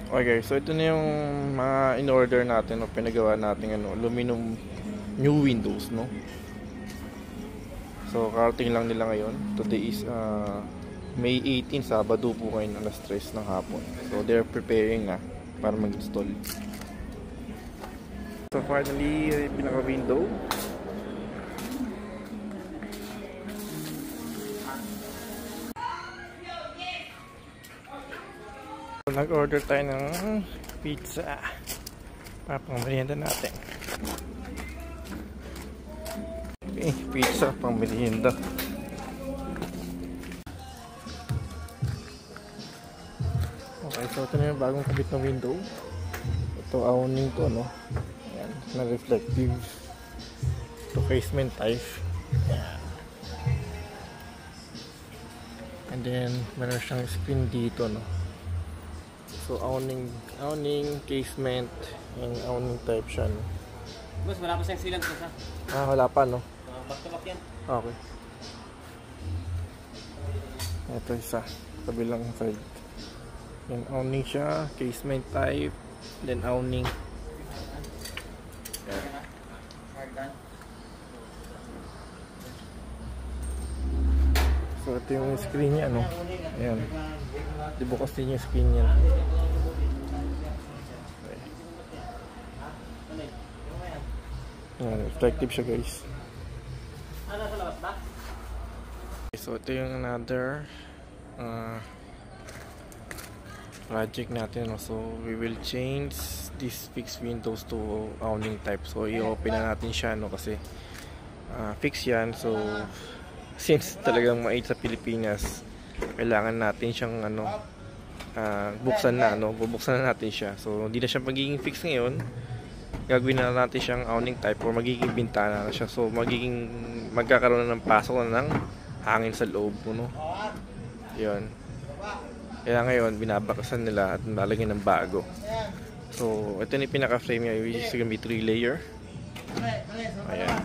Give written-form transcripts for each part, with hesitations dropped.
Okay, so ito na yung mga in-order natin o pinagawa natin aluminum new windows, no? So, karating lang nila ngayon. Today is May 18, Sabado po ngayon, alas 3 ng hapon. So, they're preparing na para mag-install. So, finally, pinaka-window. So, nag-order tayo ng pizza para pang merienda natin. Okay, pizza pang merienda. Okay, so ito na yung bagong kabit ng window. Ito awning to, no? Ayan, na reflective. Ito casement type. Ayan. And then meron siyang screen dito, no? So awning, casement, and awning type siya, no? Boss, wala pa siyang silang sa. Wala pa, no? Back to back yan. Okay. Ito isa, kabilang side. Then awning siya, casement type, then awning. Yeah. So ito yung screen niya, no? Ayan. Di bukas din yung screen niya. Okay. Ayan, reflective siya, guys. Okay, so ito yung another project natin, no? So we will change this fixed windows to awning type. So i-open na natin siya, no? Kasi fix yan. So since talagang mait sa Pilipinas, kailangan natin siyang buksan na, bubuksan na natin siya. So hindi na siya magiging fix ngayon, gagawin na natin siyang awning type or magiging bintana na siya. So magkakaroon na ng pasok na ng hangin sa loob, no? Yun. Kaya ngayon binabakasan nila at lalagyan ng bago. So ito na yung pinaka frame niya, which is gonna be 3 layer. Ayan.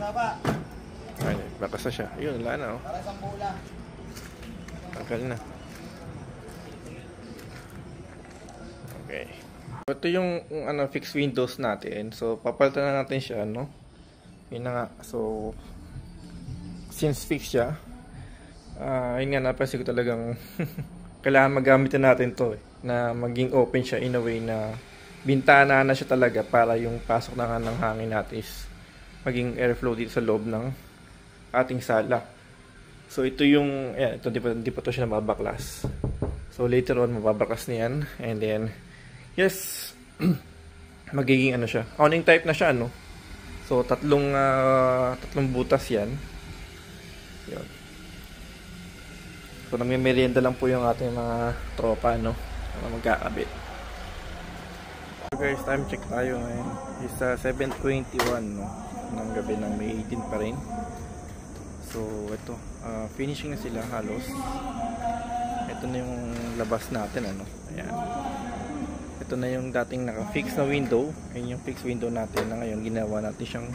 Ayan, bakas na siya. Ayun, wala na, oh. Tanggal na. Okay. Ito yung fixed windows natin. So papalitan na natin siya, no? Yun na nga. So since fixed siya, yun nga, napansin ko talagang kailangan magamit na natin to, na maging open siya in a way na bintana na siya talaga para yung pasok na ng hangin natin is maging airflow dito sa loob ng ating sala. So ito yung, ayan, ito hindi pa to siya nababaklas. So later on mababaklas niyan, and then yes, magiging siya, awning type na siya, no? So tatlong butas yan. Yun. So nagme-merienda lang po yung ating mga tropa, no? Magkakabit. So guys, time check tayo ngayon. Is 7:21, no? Ng gabi ng May 18 pa rin. So ito, finishing na sila halos. Ito na yung labas natin, ano? Ayan. Ito na yung dating naka-fix na window. Ayun yung fixed window natin na ngayon ginawa natin siyang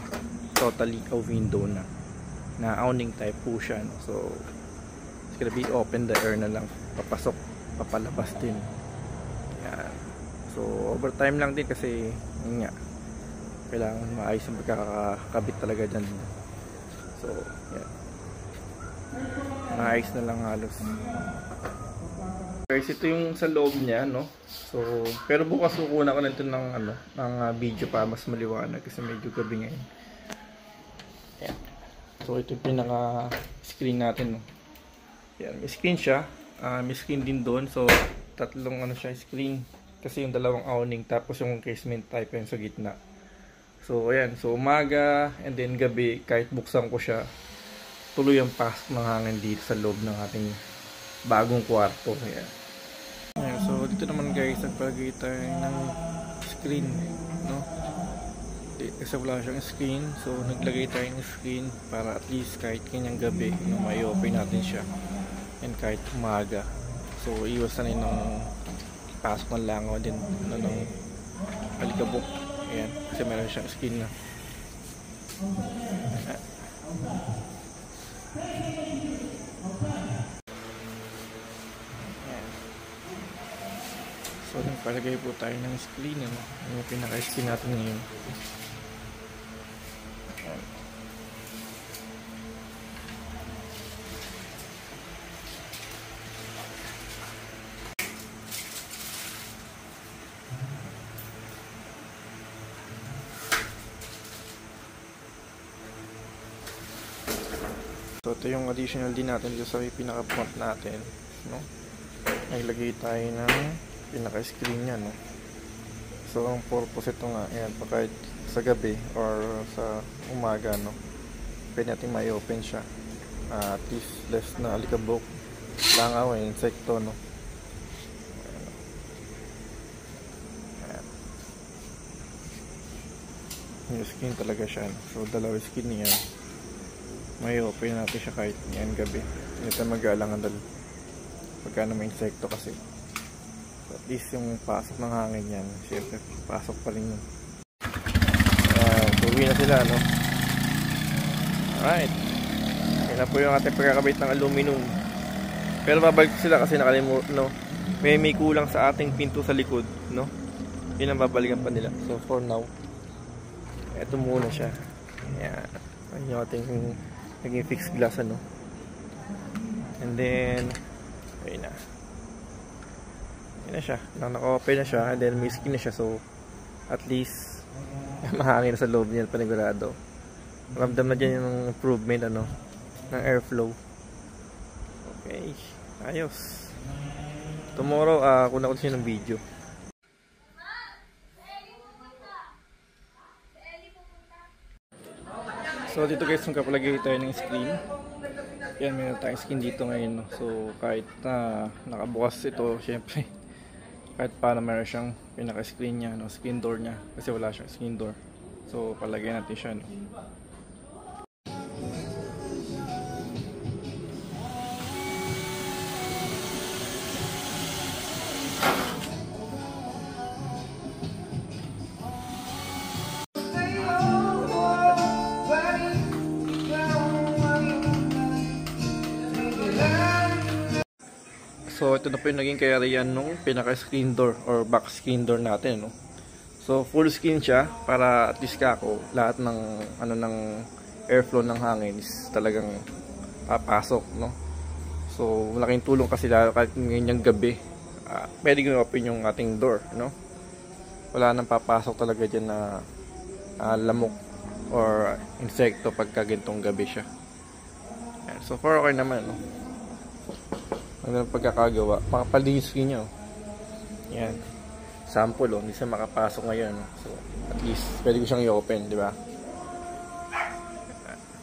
totally a window na awning type po siya, no? So it's gonna be open the air na lang, papasok, papalabas din. Ayan. So overtime lang din kasi yun nga, kailangan maayos yung pagkakakabit talaga dyan. So yan, maayos na lang halos. Guys, ito yung sa loob niya, no? So pero bukas kukuha ko nito ng video para mas maliwanag kasi medyo gabi ngayon. Ayan. So ito yung pinaka screen natin, no? Yan, may screen siya. May screen din doon. So tatlong siya screen kasi yung dalawang awning tapos yung casement type yan sa gitna. So ayan, so umaga and then gabi, kahit buksan ko siya, tuloy ang pasok ng hangin dito sa loob ng ating bagong kwarto. Ayan. Ayan, so dito naman guys, nagpalagay tayo ng screen, no? Kasi wala siyang screen, so naglagay tayo ng screen para at least kahit kanyang gabi, no, may open natin siya, and kahit umaga. So iwasan na ng pasok ng langaw din, ng alikabok. Ayan, kasi meron siyang screen na. Ayan. So, nagpalagay po tayo ng screen, ano? Yung pinaka-screen natin ngayon. Ayan. So, ito yung additional din natin dito sa pinaka-front natin, no? Naglagay tayo ng pinaka-screen niya, no? So, ang purpose ito nga, ayan, pa kahit sa gabi or sa umaga, no? Pwede natin ma-open siya. At least less na alikabok, langaw, insekto, no? Ayan. Yung skin talaga siya, no? So, dalawa skin niya. May open natin siya kahit ngayon gabi. Hindi tayo mag-aalangan dahil pagka na may insekto kasi. So at least yung pasok ng hangin yan, syempre pasok pa rin yun. Tuwi na sila, no? Alright. Yan na po yung ating pagkakabit ng aluminum. Pero babalik sila kasi nakalimutan, no? May kulang sa ating pinto sa likod, no? Yun ang babalikan pa nila. So for now, eto muna siya. Ayan. Ayan yung ating naging fixed glass, ano? And then ayun na. Ayun na siya. Naka-open na siya. And then may skin na siya. So at least mahangin na sa loob niya, panigurado. Ramdam na dyan yung improvement, ano, ng airflow. Okay. Ayos. Tomorrow, kuna ko siya ng video. So dito guys, magkapalagay tayo ng screen. Yan, meron tayong screen dito ngayon, no? So kahit na nakabukas ito, syempre kahit paano meron siyang pinaka-screen niya, no? Screen door niya, kasi wala siyang screen door. So palagay natin siya, no? So ito na po yung naging kayarian nung pinaka screen door or back screen door natin, no? So full screen siya para at least kako lahat ng ano ng airflow ng hangin is talagang papasok, no? So malaking tulong kasi lalo kahit ngayong gabi, pwede ko open yung ating door, no? Wala nang papasok talaga diyan na lamok or insekto pagka gintong gabi siya. Ayan, so far okay naman, no? Ang pagkakagawa, makapalinis ko nyo. Yan. Sample, oh. Hindi siya makapasok ngayon. So, at least, pwede ko siyang i-open, di ba?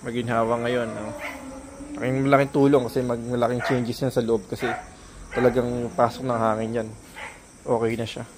Maginhawa ngayon, no? Malaking tulong kasi malaking changes yan sa loob kasi talagang pasok ng hangin yan. Okay na siya.